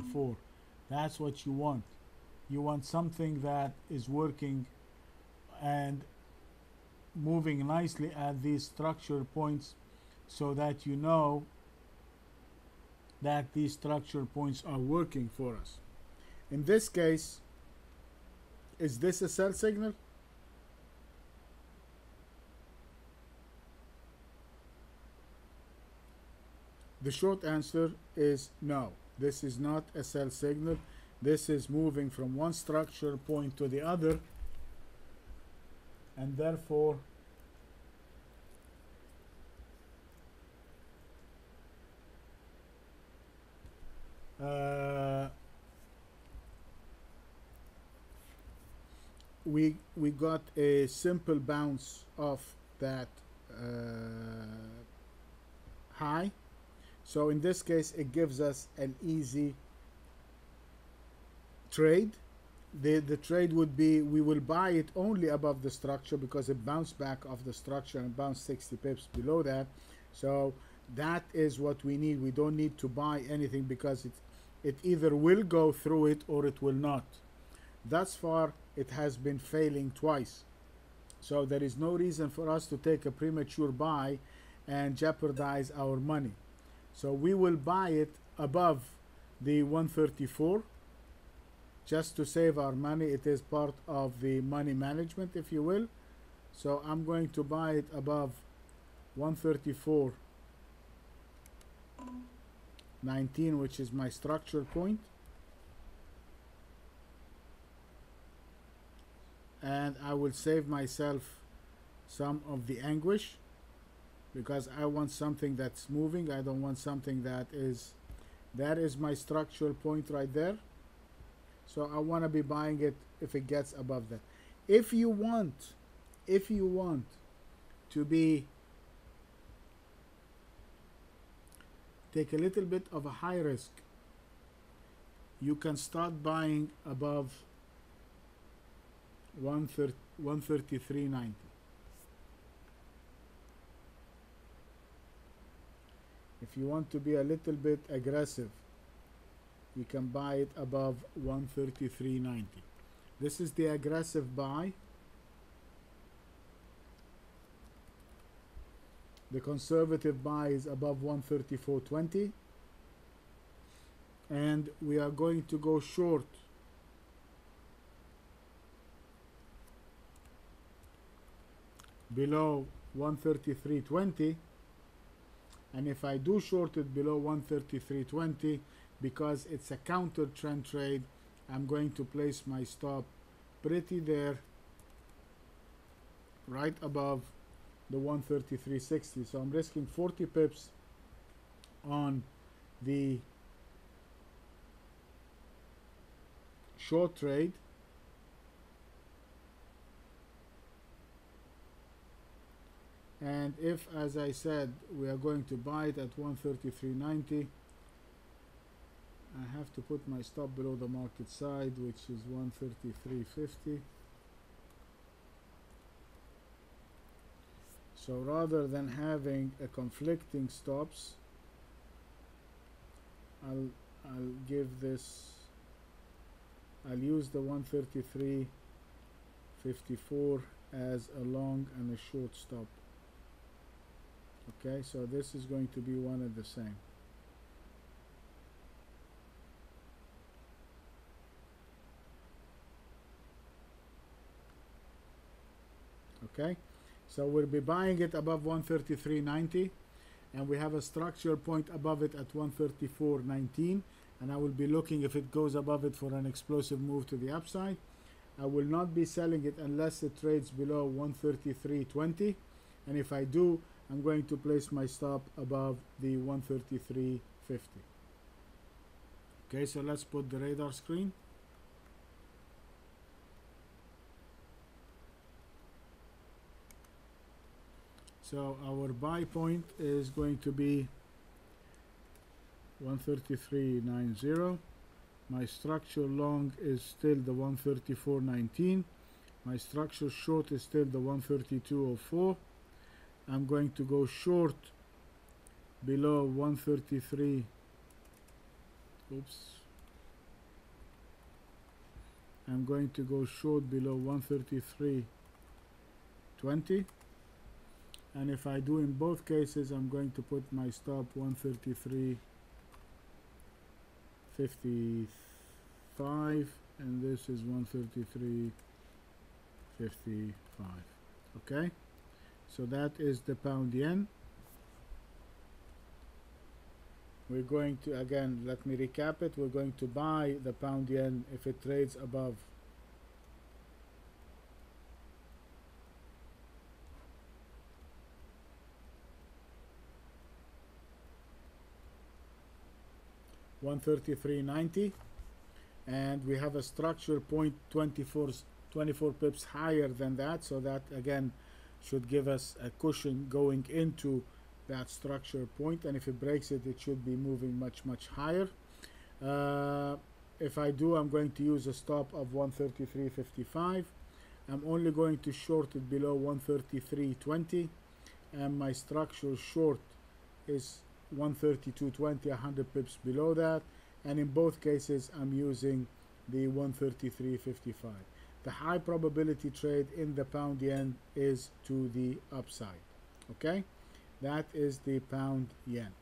4. That's what you want. You want something that is working and moving nicely at these structure points, so that you know that these structure points are working for us. In this case, is this a sell signal? The short answer is no. This is not a sell signal. This is moving from one structure point to the other, and therefore we got a simple bounce off that high. So in this case, it gives us an easy trade. The trade would be, we will buy it only above the structure because it bounced back off the structure and bounced 60 pips below that. So that is what we need. We don't need to buy anything because it either will go through it or it will not. Thus far, it has been failing twice. So there is no reason for us to take a premature buy and jeopardize our money. So we will buy it above the 134 just to save our money. It is part of the money management, if you will. So I'm going to buy it above 134.19, which is my structure point. And I will save myself some of the anguish, because I want something that's moving. I don't want something that is my structural point right there. So I want to be buying it if it gets above that. If you want to be take a little bit of a high risk, you can start buying above 133.90. If you want to be a little bit aggressive, you can buy it above 133.90. This is the aggressive buy. The conservative buy is above 134.20, and we are going to go short below 133.20. And if I do short it below 133.20, because it's a counter trend trade, I'm going to place my stop pretty there, right above the 133.60. So I'm risking 40 pips on the short trade. And if, as I said, we are going to buy it at 133.90, I have to put my stop below the market side, which is 133.50. So rather than having a conflicting stops, I'll give this, I'll use the 133.54 as a long and a short stop. Okay, so this is going to be one and the same. Okay, so we'll be buying it above 133.90, and we have a structure point above it at 134.19, and I will be looking if it goes above it for an explosive move to the upside. I will not be selling it unless it trades below 133.20, and if I do, I'm going to place my stop above the 133.50. Okay, so let's put the radar screen. So our buy point is going to be 133.90. My structure long is still the 134.19. My structure short is still the 132.04. I'm going to go short below 133. Oops, I'm going to go short below 133.20, and if I do in both cases, I'm going to put my stop 133.55, and this is 133.55. Okay, so that is the pound yen. We're going to, again, let me recap it. We're going to buy the pound yen if it trades above 133.90, and we have a structure point 24 pips higher than that, so that again should give us a cushion going into that structure point, and if it breaks it, it should be moving much higher. If I do, I'm going to use a stop of 133.55. I'm only going to short it below 133.20, and my structure short is 132.20, 100 pips below that, and in both cases I'm using the 133.55. The high probability trade in the pound yen is to the upside. Okay, that is the pound yen.